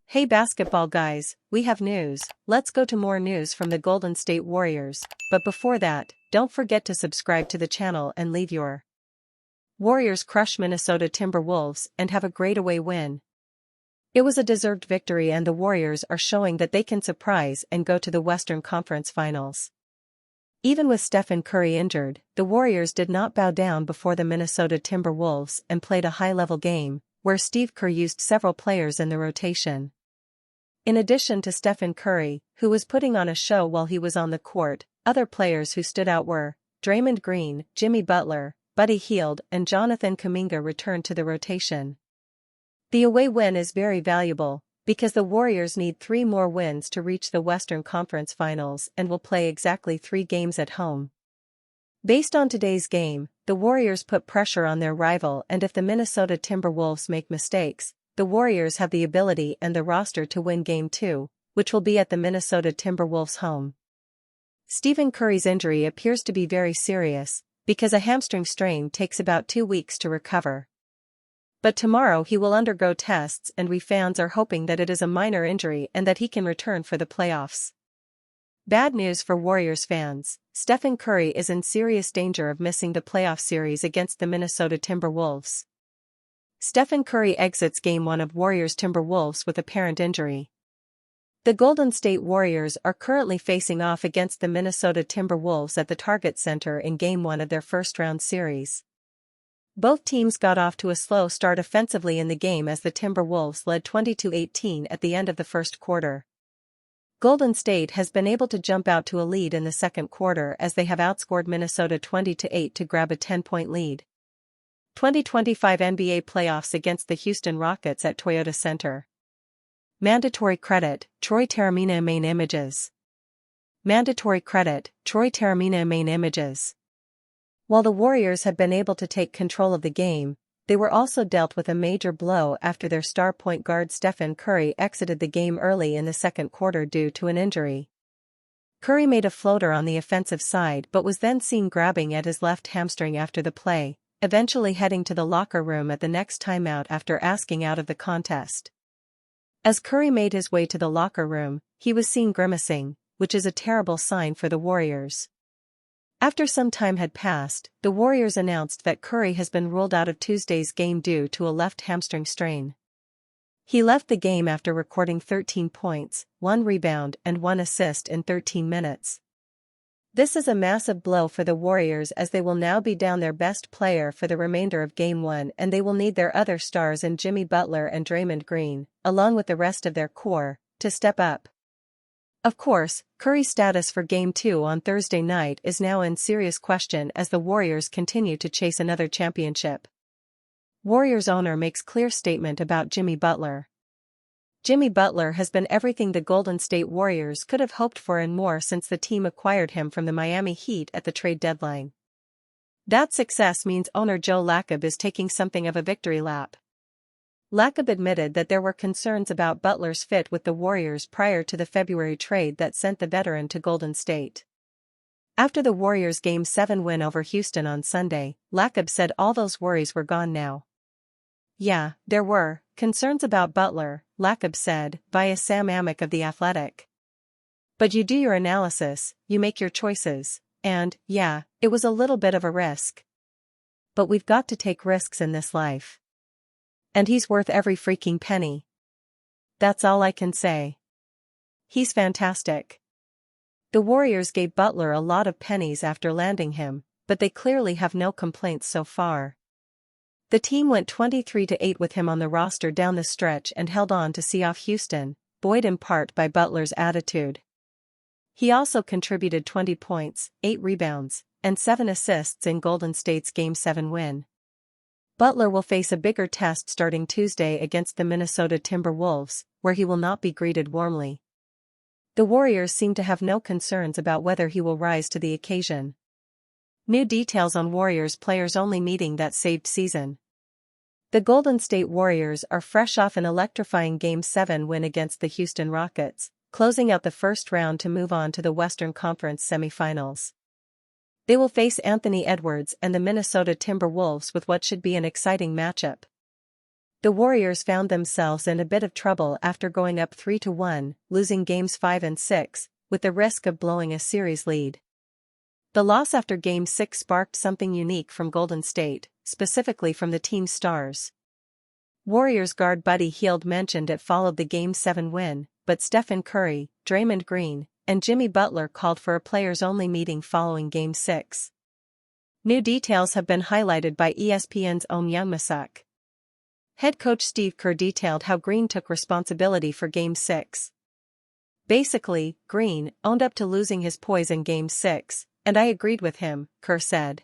Hey basketball guys, we have news. Let's go to more news from the Golden State Warriors, but before that, don't forget to subscribe to the channel and leave your Warriors crush Minnesota Timberwolves and have a great away win. It was a deserved victory and the Warriors are showing that they can surprise and go to the Western Conference Finals. Even with Stephen Curry injured, the Warriors did not bow down before the Minnesota Timberwolves and played a high-level game, where Steve Kerr used several players in the rotation. In addition to Stephen Curry, who was putting on a show while he was on the court, other players who stood out were Draymond Green, Jimmy Butler, Buddy Hield, and Jonathan Kuminga returned to the rotation. The away win is very valuable, because the Warriors need 3 more wins to reach the Western Conference Finals and will play exactly 3 games at home. Based on today's game, the Warriors put pressure on their rival, and if the Minnesota Timberwolves make mistakes, the Warriors have the ability and the roster to win Game 2, which will be at the Minnesota Timberwolves' home. Stephen Curry's injury appears to be very serious, because a hamstring strain takes about 2 weeks to recover. But tomorrow he will undergo tests and we fans are hoping that it is a minor injury and that he can return for the playoffs. Bad news for Warriors fans, Stephen Curry is in serious danger of missing the playoff series against the Minnesota Timberwolves. Stephen Curry exits Game 1 of Warriors-Timberwolves with apparent injury. The Golden State Warriors are currently facing off against the Minnesota Timberwolves at the Target Center in Game 1 of their first-round series. Both teams got off to a slow start offensively in the game as the Timberwolves led 20-18 at the end of the first quarter. Golden State has been able to jump out to a lead in the second quarter as they have outscored Minnesota 20-8 to grab a 10-point lead. 2025 NBA Playoffs against the Houston Rockets at Toyota Center. Mandatory credit, Troy Terramina main images. Mandatory credit, Troy Terramina main images. While the Warriors had been able to take control of the game, they were also dealt with a major blow after their star point guard Stephen Curry exited the game early in the second quarter due to an injury. Curry made a floater on the offensive side but was then seen grabbing at his left hamstring after the play, eventually heading to the locker room at the next timeout after asking out of the contest. As Curry made his way to the locker room, he was seen grimacing, which is a terrible sign for the Warriors. After some time had passed, the Warriors announced that Curry has been ruled out of Tuesday's game due to a left hamstring strain. He left the game after recording 13 points, 1 rebound and 1 assist in 13 minutes. This is a massive blow for the Warriors as they will now be down their best player for the remainder of Game 1 and they will need their other stars in Jimmy Butler and Draymond Green, along with the rest of their core, to step up. Of course, Curry's status for Game 2 on Thursday night is now in serious question as the Warriors continue to chase another championship. Warriors owner makes clear statement about Jimmy Butler. Jimmy Butler has been everything the Golden State Warriors could have hoped for and more since the team acquired him from the Miami Heat at the trade deadline. That success means owner Joe Lacob is taking something of a victory lap. Lacob admitted that there were concerns about Butler's fit with the Warriors prior to the February trade that sent the veteran to Golden State. After the Warriors' Game 7 win over Houston on Sunday, Lacob said all those worries were gone now. "Yeah, there were concerns about Butler," Lacob said, via Sam Amick of The Athletic. "But you do your analysis, you make your choices, and, yeah, it was a little bit of a risk. But we've got to take risks in this life. And he's worth every freaking penny. That's all I can say. He's fantastic." The Warriors gave Butler a lot of pennies after landing him, but they clearly have no complaints so far. The team went 23-8 with him on the roster down the stretch and held on to see off Houston, buoyed in part by Butler's attitude. He also contributed 20 points, 8 rebounds, and 7 assists in Golden State's Game 7 win. Butler will face a bigger test starting Tuesday against the Minnesota Timberwolves, where he will not be greeted warmly. The Warriors seem to have no concerns about whether he will rise to the occasion. New details on Warriors players-only meeting that saved season. The Golden State Warriors are fresh off an electrifying Game 7 win against the Houston Rockets, closing out the first round to move on to the Western Conference semifinals. They will face Anthony Edwards and the Minnesota Timberwolves with what should be an exciting matchup. The Warriors found themselves in a bit of trouble after going up 3-1, losing games 5 and 6, with the risk of blowing a series lead. The loss after Game 6 sparked something unique from Golden State, specifically from the team's stars. Warriors guard Buddy Hield mentioned it followed the Game 7 win, but Stephen Curry, Draymond Green, and Jimmy Butler called for a players-only meeting following Game 6. New details have been highlighted by ESPN's own Young Masuk. Head coach Steve Kerr detailed how Green took responsibility for Game 6. Basically, Green owned up to losing his poise in Game 6, and I agreed with him, Kerr said.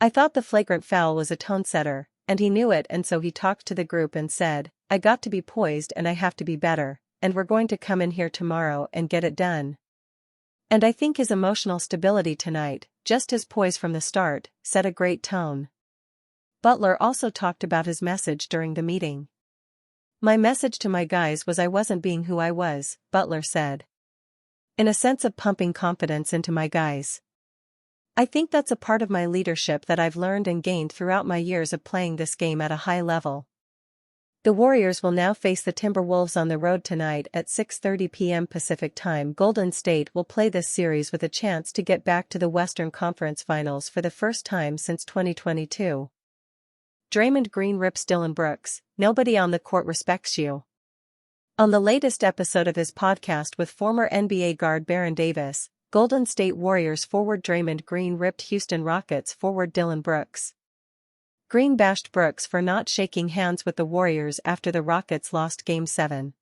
I thought the flagrant foul was a tone-setter, and he knew it, and so he talked to the group and said, I got to be poised and I have to be better, and we're going to come in here tomorrow and get it done. And I think his emotional stability tonight, just his poise from the start, set a great tone. Butler also talked about his message during the meeting. My message to my guys was I wasn't being who I was, Butler said. In a sense of pumping confidence into my guys. I think that's a part of my leadership that I've learned and gained throughout my years of playing this game at a high level. The Warriors will now face the Timberwolves on the road tonight at 6:30 p.m. Pacific Time. Golden State will play this series with a chance to get back to the Western Conference Finals for the first time since 2022. Draymond Green rips Dillon Brooks, nobody on the court respects you. On the latest episode of his podcast with former NBA guard Baron Davis, Golden State Warriors forward Draymond Green ripped Houston Rockets forward Dillon Brooks. Green bashed Brooks for not shaking hands with the Warriors after the Rockets lost Game 7.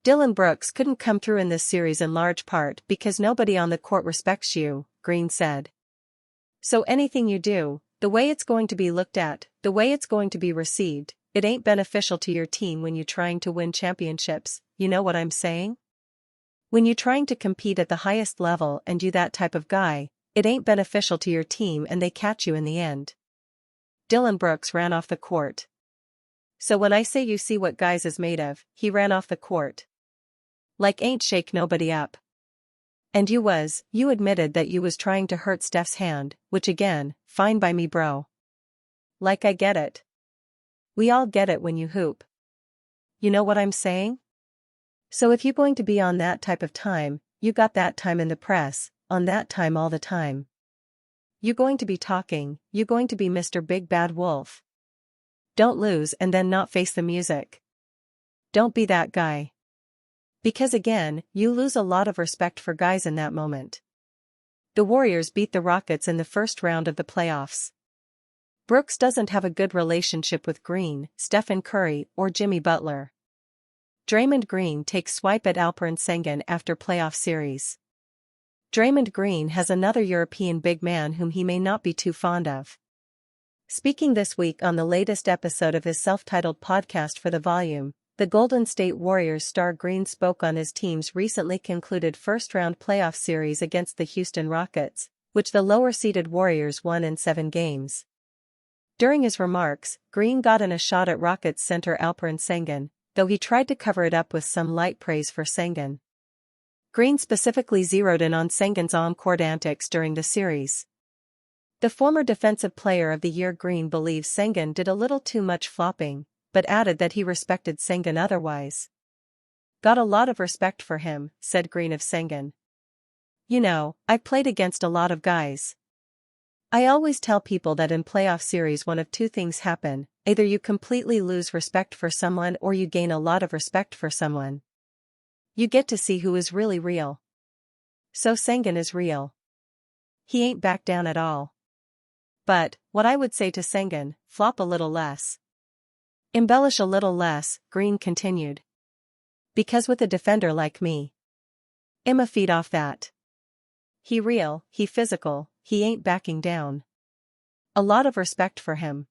Dillon Brooks couldn't come through in this series in large part because nobody on the court respects you, Green said. So anything you do, the way it's going to be looked at, the way it's going to be received, it ain't beneficial to your team when you're trying to win championships, you know what I'm saying? When you're trying to compete at the highest level and you that type of guy, it ain't beneficial to your team and they catch you in the end. Dillon Brooks ran off the court. So when I say you see what guys is made of, he ran off the court. Like ain't shake nobody up. And you admitted that you was trying to hurt Steph's hand, which again, fine by me bro. Like I get it. We all get it when you hoop. You know what I'm saying? So if you're going to be on that type of time, you got that time in the press, on that time all the time. You're going to be talking, you're going to be Mr. Big Bad Wolf. Don't lose and then not face the music. Don't be that guy. Because again, you lose a lot of respect for guys in that moment. The Warriors beat the Rockets in the first round of the playoffs. Brooks doesn't have a good relationship with Green, Stephen Curry, or Jimmy Butler. Draymond Green takes swipe at Alperen Sengun after playoff series. Draymond Green has another European big man whom he may not be too fond of. Speaking this week on the latest episode of his self-titled podcast for The Volume, the Golden State Warriors star Green spoke on his team's recently concluded first-round playoff series against the Houston Rockets, which the lower-seeded Warriors won in 7 games. During his remarks, Green got in a shot at Rockets center Alperen Sengun, though he tried to cover it up with some light praise for Sengun. Green specifically zeroed in on Sengun's on-court antics during the series. The former Defensive Player of the Year Green believes Sengun did a little too much flopping, but added that he respected Sengun otherwise. Got a lot of respect for him, said Green of Sengun. You know, I played against a lot of guys. I always tell people that in playoff series one of two things happen, either you completely lose respect for someone or you gain a lot of respect for someone. You get to see who is really real. So Sengun is real. He ain't back down at all. But, what I would say to Sengun, flop a little less. Embellish a little less, Green continued. Because with a defender like me, I'ma feed off that. He real, he physical, he ain't backing down. A lot of respect for him.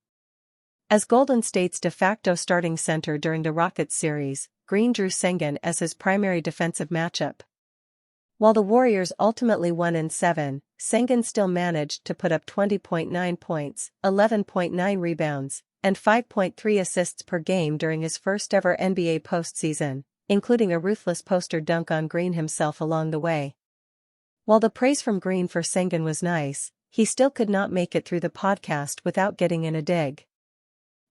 As Golden State's de facto starting center during the Rockets series, Green drew Sengun as his primary defensive matchup. While the Warriors ultimately won in 7, Sengun still managed to put up 20.9 points, 11.9 rebounds, and 5.3 assists per game during his first-ever NBA postseason, including a ruthless poster dunk on Green himself along the way. While the praise from Green for Sengun was nice, he still could not make it through the podcast without getting in a dig.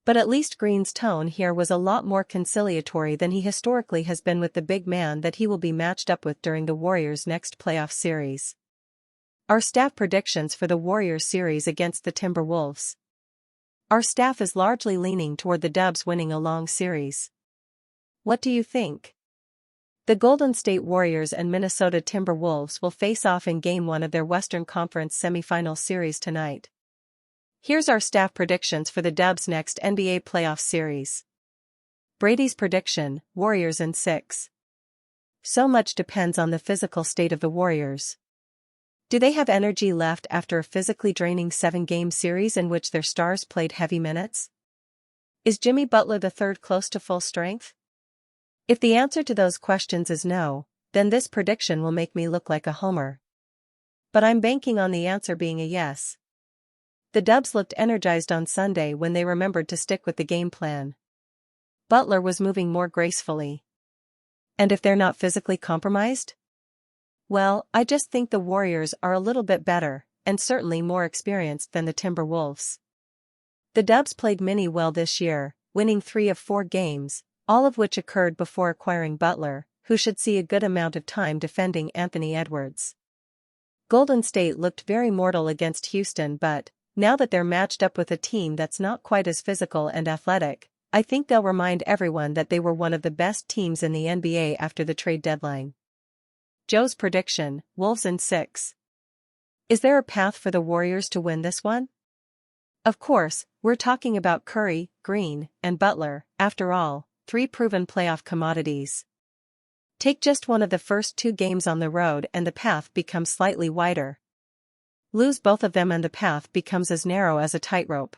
But at least Green's tone here was a lot more conciliatory than he historically has been with the big man that he will be matched up with during the Warriors' next playoff series. Our staff predictions for the Warriors series against the Timberwolves. Our staff is largely leaning toward the Dubs winning a long series. What do you think? The Golden State Warriors and Minnesota Timberwolves will face off in Game 1 of their Western Conference semifinal series tonight. Here's our staff predictions for the Dubs' next NBA playoff series. Brady's prediction, Warriors in 6. So much depends on the physical state of the Warriors. Do they have energy left after a physically draining 7-game series in which their stars played heavy minutes? Is Jimmy Butler III close to full strength? If the answer to those questions is no, then this prediction will make me look like a homer. But I'm banking on the answer being a yes. The Dubs looked energized on Sunday when they remembered to stick with the game plan. Butler was moving more gracefully. And if they're not physically compromised? Well, I just think the Warriors are a little bit better, and certainly more experienced than the Timberwolves. The Dubs played mini well this year, winning 3 of 4 games, all of which occurred before acquiring Butler, who should see a good amount of time defending Anthony Edwards. Golden State looked very mortal against Houston, but, now that they're matched up with a team that's not quite as physical and athletic, I think they'll remind everyone that they were one of the best teams in the NBA after the trade deadline. Joe's prediction, Wolves in 6. Is there a path for the Warriors to win this one? Of course, we're talking about Curry, Green, and Butler, after all, 3 proven playoff commodities. Take just one of the first 2 games on the road and the path becomes slightly wider. Lose both of them and the path becomes as narrow as a tightrope.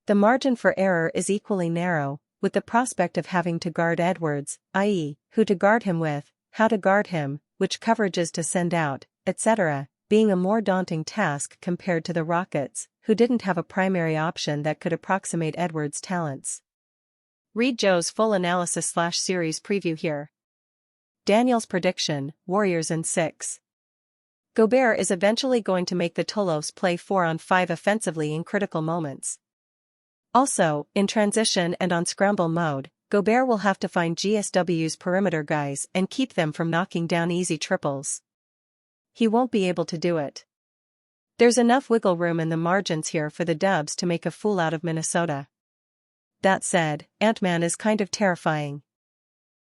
The margin for error is equally narrow, with the prospect of having to guard Edwards, i.e., who to guard him with, how to guard him, which coverages to send out, etc., being a more daunting task compared to the Rockets, who didn't have a primary option that could approximate Edwards' talents. Read Joe's full analysis/series preview here. Daniel's prediction, Warriors in 6. Gobert is eventually going to make the Tolos play 4-on-5 offensively in critical moments. Also, in transition and on scramble mode, Gobert will have to find GSW's perimeter guys and keep them from knocking down easy triples. He won't be able to do it. There's enough wiggle room in the margins here for the Dubs to make a fool out of Minnesota. That said, Ant-Man is kind of terrifying.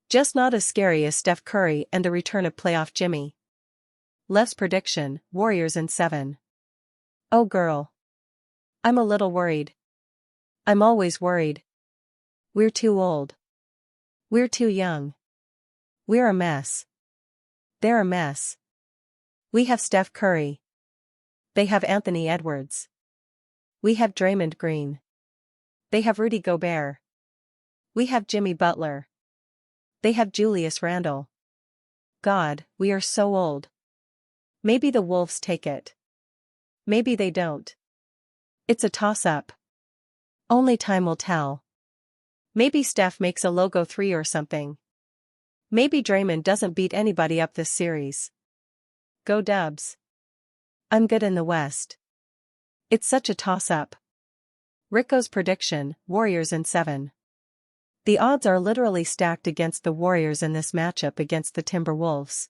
Just not as scary as Steph Curry and the return of playoff Jimmy. Lef's prediction, Warriors in 7. Oh girl. I'm a little worried. I'm always worried. We're too old. We're too young. We're a mess. They're a mess. We have Steph Curry. They have Anthony Edwards. We have Draymond Green. They have Rudy Gobert. We have Jimmy Butler. They have Julius Randle. God, we are so old. Maybe the Wolves take it. Maybe they don't. It's a toss-up. Only time will tell. Maybe Steph makes a logo 3 or something. Maybe Draymond doesn't beat anybody up this series. Go Dubs. I'm good in the West. It's such a toss-up. Rico's prediction, Warriors in 7. The odds are literally stacked against the Warriors in this matchup against the Timberwolves.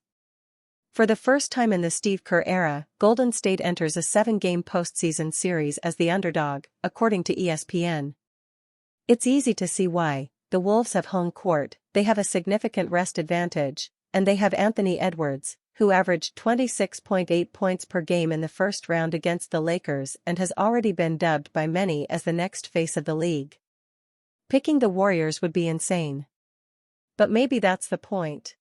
For the first time in the Steve Kerr era, Golden State enters a 7-game postseason series as the underdog, according to ESPN. It's easy to see why. The Wolves have home court, they have a significant rest advantage, and they have Anthony Edwards, who averaged 26.8 points per game in the first round against the Lakers and has already been dubbed by many as the next face of the league. Picking the Warriors would be insane. But maybe that's the point.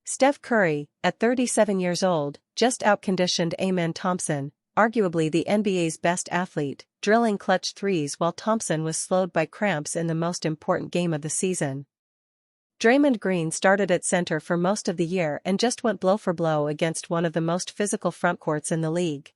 Steph Curry, at 37 years old, just outconditioned Amen Thompson, arguably the NBA's best athlete, drilling clutch threes while Thompson was slowed by cramps in the most important game of the season. Draymond Green started at center for most of the year and just went blow for blow against one of the most physical frontcourts in the league.